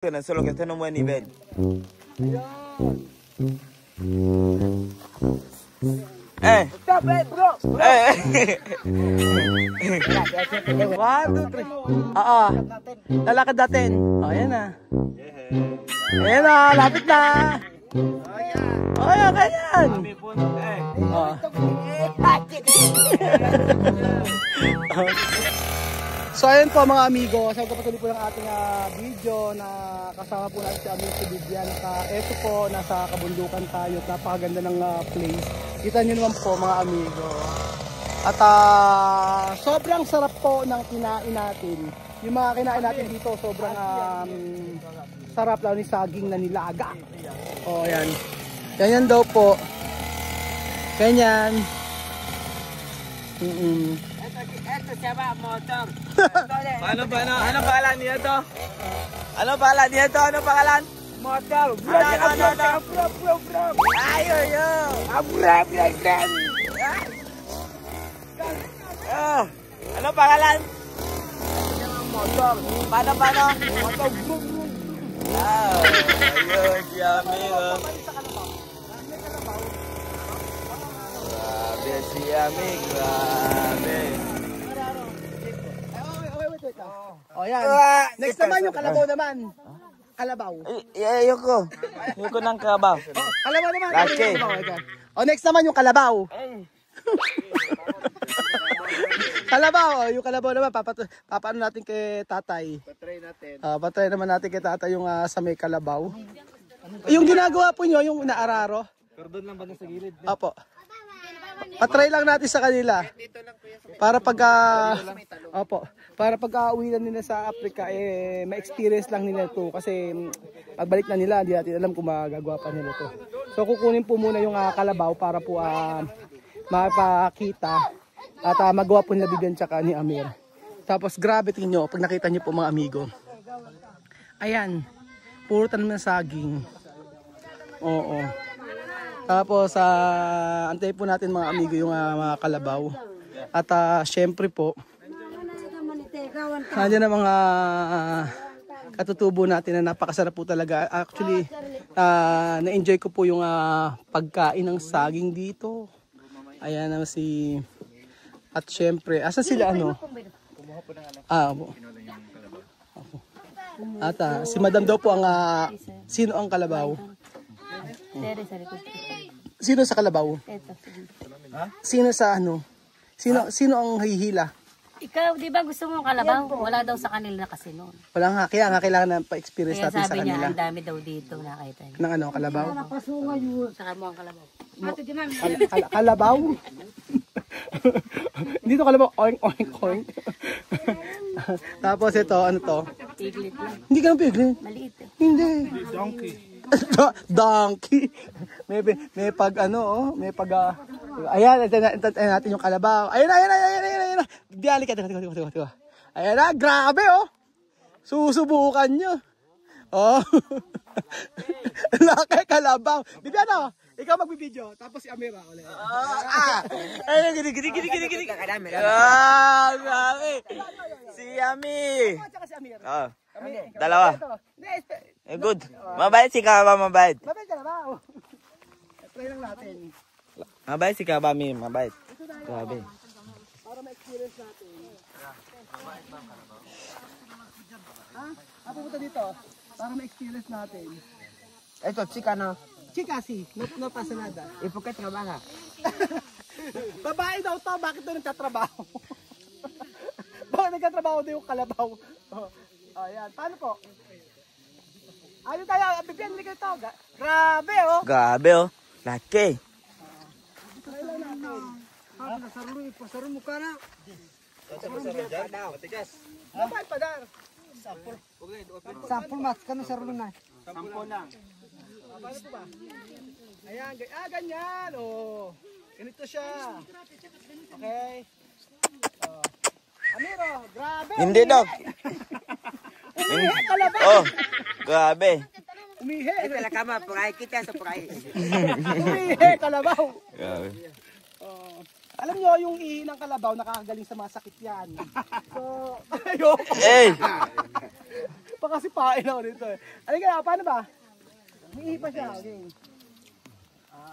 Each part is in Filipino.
Solo que esté en un buen nivel. Stop it, bro! 1, 2, 3. Oo. Lalakad natin. O, ayan na. Ayan na, lapit na. O, ayan, ganyan. O. So, ayan po mga amigo. Sa pagpapatuloy po ng ating video na kasama po natin si Amir si Vivian. Ito po, nasa kabundukan tayo. Napakaganda ng place. Kita nyo naman po mga amigo. At sobrang sarap po ng kinain natin. Yung mga kinain natin dito, sobrang sarap lang ni saging na nilaga. O, ayan. Ganyan daw po. Ganyan. Esto se llama motor. Ano pangalan niya to? Ano pangalan niya to? Ano pangalan? Motor. Ano pangalan? Motor. Paano? Ayun, si amigo. Grabe si amigo, grabe. O, ayan. Next naman yung kalabaw naman. Kalabaw. Ayoko ng kabaw. Kalabaw naman. Laki. O, next naman yung kalabaw. Kalabaw, yung kalabaw naman, papaano natin kay tatay. Patry naman natin kay tatay yung sa may kalabaw. Yung ginagawa po nyo, yung naararo. Cordon lang ba sa gilid? Opo. Patry lang natin sa kanila. Para pag uwi na nila sa Africa, ma-experience lang nila ito. Kasi pagbalik na nila, hindi natin alam kung magagawa pa nila ito. So kukunin po muna yung kalabaw para po mapakita. At magawa po nila Vivian tsaka ni Amir. Tapos grabe tingin nyo, pag nakita nyo po mga amigo. Ayan, puro tanim ng saging. Oo. Tapos antayin po natin mga amigo yung mga kalabaw. At syempre po, nandiyan ang mga katutubo natin na napakasarap po talaga. Actually, na-enjoy ko po yung pagkain ng saging dito. Ayan na si... At syempre, asan sila ano? At si Madam daw po ang sino ang kalabaw? Sino sa kalabaw? Sino sa ano? Sino ang hihila? Ikaw, di ba gusto mo kalabaw? Wala daw sa kanila kasi noon. Wala nga, kaya nga kailangan na pa-experience Kaya natin sa sabi niya, kanila. ang dami daw dito nakita niya. Ng ano, kalabaw? Saka mo ang kalabaw. Kalabaw? Dito kalabaw, oink, oink, oink. Tapos ito, ano to? Piglit lang. Hindi ka ng piglit. Maliit eh. Hindi. Donkey. May pag ano, may pag ayan, itayin natin yung kalabaw. Ayun. Biyali ka, tiga. Ayan na, grabe oh. Susubukan nyo. Oh. Laki kalabaw. Bibiano, ikaw magbibideo, tapos si Amira ulit. Ay, gini. Grabe. Si Ami. Si Amir. Dalawa. Good. Mabait si Kaba, mabait. Mabait ka na ba? Try lang natin. Mabait si Kaba, mabait. Grabe. Para ma-experience natin. Pupunta dito. Para ma-experience natin. Esto, chica, no. Chika si, no pasa nada. ¿Y por qué trabaja? Babae daw to, bakit daw nagtatrabaho? Bakit nagtatrabaho daw yung kalabaw? Ayan, paano po? Ayun tayo, bigyan nila ito. Grabe oh. Grabe oh. Laki. Babae pa dar. Sampul mas, kano sa rulo na? Sampo lang. Paano po ba? Ayan, ganyan. Oh. Ganito siya. Okay. Amiro, grabe. Hindi daw. Umihi, kalabaw. Oh, grabe. Umihi. Ito la cama, por ahí, quita eso por ahí. Umihi, kalabaw. Grabe. Alam nyo, yung ihi ng kalabaw, nakakagaling sa mga sakit yan. So, ayoko. Eh! Baka sipain ako dito eh. Ano kaya, paano ba? May pa siya, okay.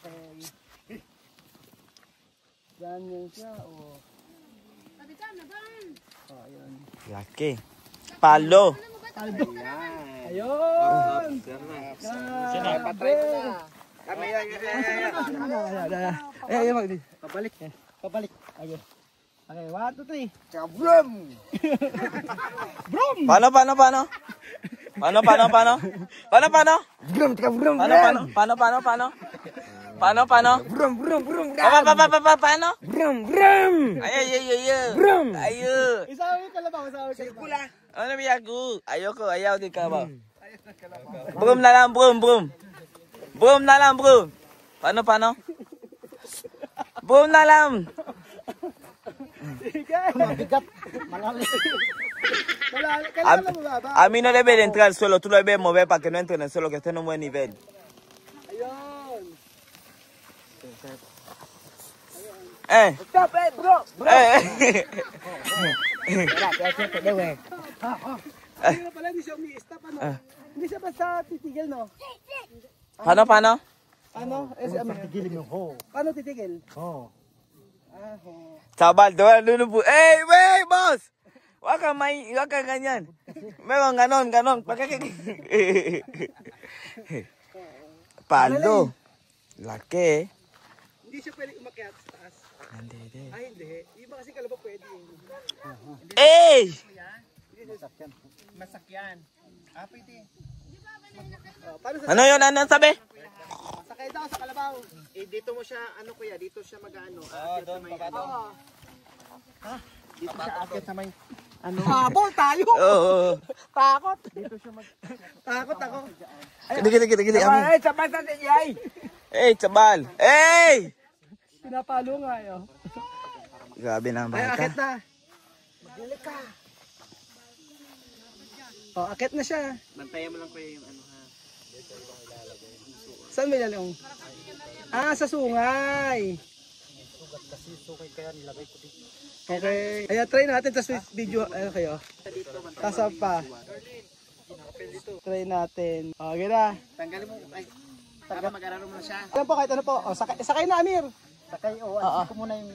Okay. Ganyan siya, oh. Oh, ayun. Laki. Palo. Aldo. Ayun. Patry mo na. Kami yan. Ayun, mag- Pabalik. Pabalik. Okay. Okay, 1, 2, 3. Tsaka brum! Brum! Paano? Paano? Brum, tsaka brum, Paano? Brum, brum, brum. Paano? Brum, brum! Ay. Brum! Ayo. Isaw yung kalabaw, isaw yung kalabaw. Pula. Ano ba yaku? Ayaw din ka ba? Brum na lang, brum. Brum na lang, brum. Paano? Brum na lang. Sige. Mabigat. Malalim. Kailangan mo ba? A mí no debe de entrar al suelo, tú lo debes mover para que no entre en el suelo, que esté en un buen nivel. Ayun. Stop, bro! Hindi na pala, hindi siya umi-stop, ano? Hindi siya basta titigil, no? Paano? Ano? Titigil mo, ho. Paano titigil? Ho. Chaval, te voy a dar un ¡Ey, boss! Wag ka ganyan. Meron ganon. Palo. Laki. Hindi siya pwede umakyat sa taas. Hindi. Ay, hindi. Iba kasi kalabaw pwede. ¡Ey! Masakyan. Ah, pwede. Paano sa Ano yun? Ano sabi? sakay daw sa kalabaw? Dito mo siya, ano kuya, dito siya mag-ano. doon, Oo. Dito siya akit sa may... Habol tayo! Oo. Takot! Takot ako. Gini. Ay, sabay sa tinyay! ¡Ey, chaval! ¡Ey! Pinapalo nga yun. Grabe na ang Ay, akit bata. na. Oh, akit na siya. Bantayan mo lang kuya yung ano ha. Saan may lalong? Ah, sa sungay. Okay. Ayan, try natin. Tapos video, ano kayo? Tasap pa. Try natin. Okay na. Tanggalin mo, ay, para mag-araro mo na siya. Ayan po, kahit ano po. Oh, sakay na, Amir. Sakay, alisin ko muna yung...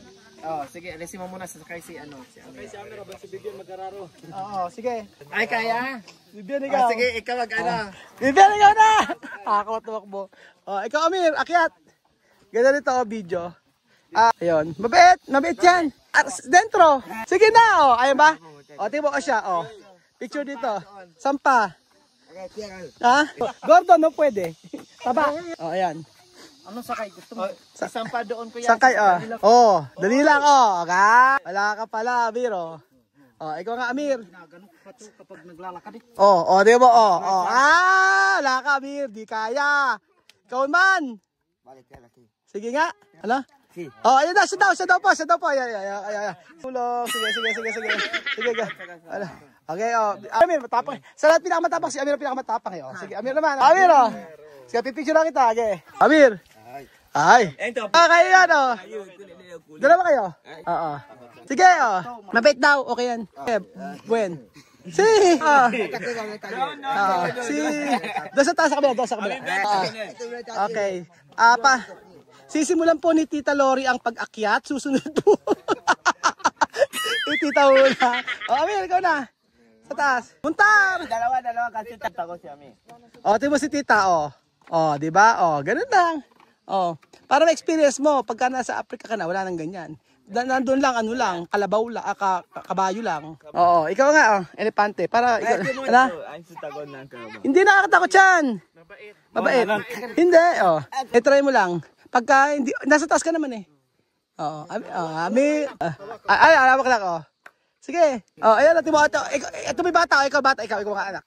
sige, alisin mo muna sa sakay si ano. Si Amir, abang si Bibian mag-araro. Oo, sige. Ay, kaya? Bibian, ikaw. Sige, ikaw mag-ano. Bibian, ikaw na! Ako, tumakbo. Oh, ikaw, Amir, akyat. Ganda nito, video. Ayun. Mabait yan. Dentro. Sige na, oh. Ayun ba? Oh, tingnan mo ko siya, oh. Picture dito. Sampa. Ha? Gordon, no pwede. Taba. Oh, ayan. Anong sakay? Gusto mo? Isampa doon ko yan. Sakay, oh. Oh, dali lang, oh. Wala ka pala, Amir, oh. Oh, ikaw nga, Amir. Ganun pa to kapag naglalakad eh. Oh, di ba, oh. Wala ka, Amir. Di kaya. Ikaw man. Sige nga. Ano? Oh, ayun na, siya daw po. Ayan. Tulong. Sige. Ano? Okay, oh. Amir, matapang. Sa lahat pinakamatapang, si Amir ang pinakamatapang. Oh. Sige, Amir naman. Amir, oh. Sige, pipicture lang kita. Okay. Amir. Ay. Kayo yan, oh. Dalawa kayo? Oo. Sige, oh. Mabait daw. Okay yan. Okay, buen. Si. Doon sa taas sa kabila. Okay. Sisimulan po ni Tita Lori ang pag-akyat. Susunod po. Tita Una. O, Amir, ikaw na. Sa taas. Puntar! Dalawa kasi tatako si Ami. O, tingnan mo si Tita, o. O, di ba? O, ganun lang. O, para ma-experience mo, pagka nasa Africa ka na, wala nang ganyan. Nandun lang, ano lang, kalabaw lang, kabayo lang. Oo, ikaw nga, o, elepante. Para, ikaw, ano? Hindi nakakatakot yan. Mabait. Hindi, o. Try mo lang. Pagka, hindi, nasa taas ka naman eh. Oo, alam ko lang, o. Sige. Oh, ayan, ito mo, ito may bata, ikaw mga anak.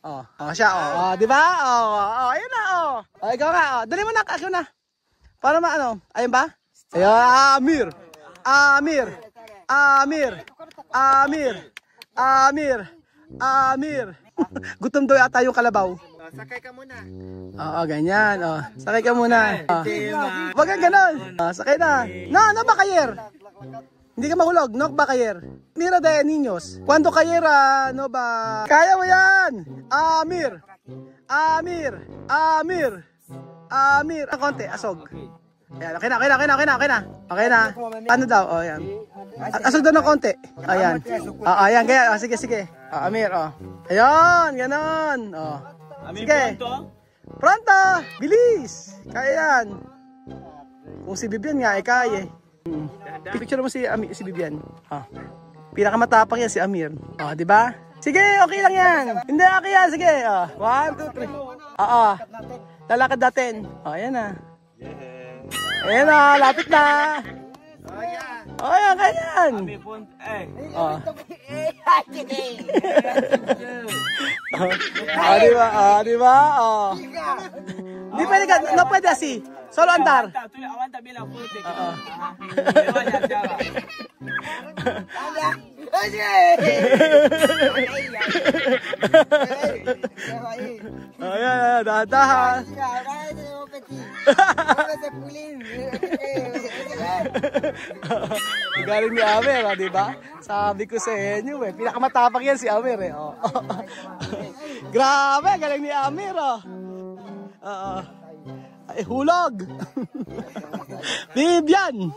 Oh, siya, oh, di ba? Oh, ayun na, oh. Oh, ikaw nga, oh. Dali mo na, ikaw na. Para maano, ayun ba? Ayun, Amir. Gutom daw yata yung kalabaw. Sakay ka muna. Oo, ganyan, oh. Sakay ka muna. Wag kang ganon. Oh, sakay na. No, ba kayer? Hindi ka mahulog, no ba kayer? Mira de niños. Cuando kayera, no ba? Kaya mo yan! Amir! Amir! Amir! Amir! Ang konti, asog. Ayan, okay na. Okay na. Ano daw? O, ayan. Asog daw ng konti. Ayan. Ayan, kaya. Sige. Amir, o. Ayan, ganon. O. Sige. Pronto! Bilis! Kaya yan. Kung si Bibian nga, kaya. Picture mo si Bibian. Pinakamatapang yan si Amir. Di ba? Sige, okay lang yan. Hindi, okay yan. Sige. 1, 2, 3. Lalakad natin. Ayan na. Ayan na, lapit na. Ayan, ganyan. Diba? Di pwede ka, no pwede asi. Solo andar. Ayan, dahan-dahan. Galing ni Amer, di ba? Sabi ko sa inyo pinakamatapang yan si Amer Grabe, galing ni Amer Ay, hulog. Bibian.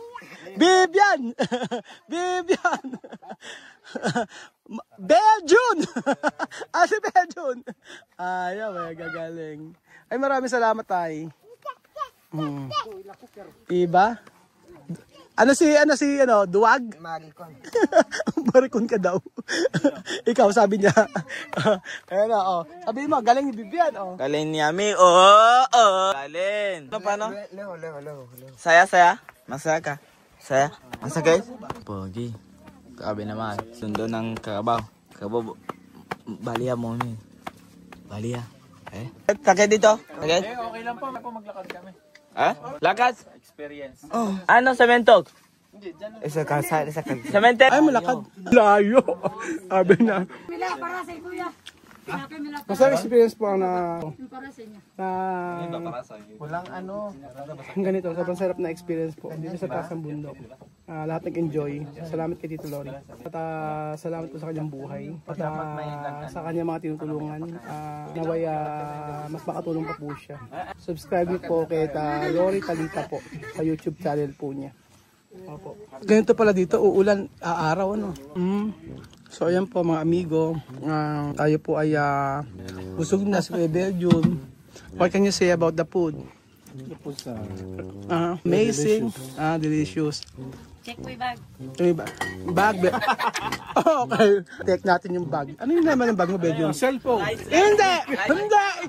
Belgian. Si Belgian. Ayaw, gagaling. Ay, maraming salamat tayo. Diba? Duwag? Marikon ka daw. Ikaw, sabi niya. Ayan na, Sabi mo, galing ni Bibian, Galing ni Ami, Galing. Paano? Saya. Masaya ka? Saya? Masaya guys? Pogi. Grabe naman. Sundo ng Karabaw. Balia mo, min. Balia. Takay dito? Okay? Okay lang po maglakad kami. Lakad? Experience. Ano, semento? Isa Semento? Ay, malakad. Layo. Sabi na. Mila, para sa kuya. Masarap experience po ang Para sa inyo. Walang ganito, sobrang sarap na experience po dito sa taas ng bundok. Lahat nag-enjoy. Salamat kay Tito Lori. At salamat po sa kanyang buhay. At sa kanyang mga tinutulungan. Naway mas makatulong pa po siya. Subscribe niyo po kay Lori Talita po sa YouTube channel po niya. Opo. Ganito pala dito, uulan, aaraw So ayan po mga amigo, tayo po ay busog na sa Belgium. What can you say about the food? The food Amazing, delicious. Check mo yung bag. Bag. Okay. Take natin yung bag. Ano yung naman ng bag mo, Belgium? Cellphone. Hindi!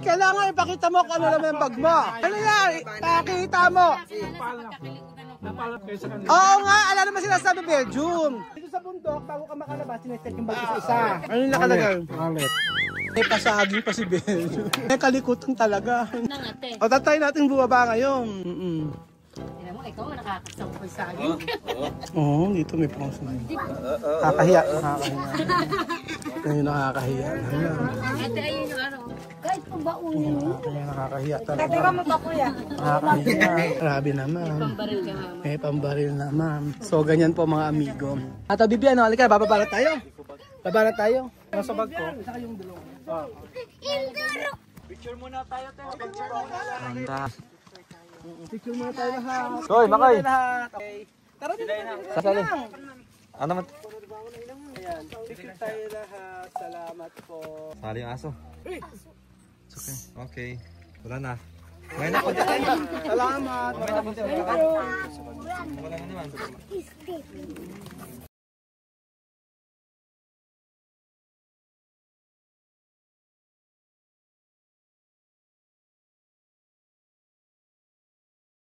Kailangan ipakita mo kung ano naman yung bag mo. Ano yan? Pakita mo. Oo nga, alam naman sinasabi Belgium. Dito sa bundok, bago ka makalabas, sinecheck yung bag isa-isa. Ano yung nakalagay? May pasaging pa si Belgium. May kalikutan talaga. Nangate. O, tatay natin bumaba ngayon. Tignan mo, ikaw nga nakakasampay sa akin. Oo, dito may pangsa. Nakakahiya. Ngayon nakakahiya. Ate, ayun yung ano. Kahit kung baunin mo. Nakakahiya talaga. Teka mo pa kuya. Nakakahiya. Grabe naman. Pambaril ka mama. May pambaril naman. So, ganyan po mga amigo. At Bibian, halika, bababalat tayo. Babalat tayo. Nasa bag ko. Isa kayong dalawa. Picture muna tayo, Picture Picture muna tayo lahat. Hoy, Makoy. Okay. Tara dito. Sasali. Ano naman? Ayan. Picture tayo lahat. Salamat po. Sali yung aso. Okay. Okay. Wala na. Salamat. Wala na naman.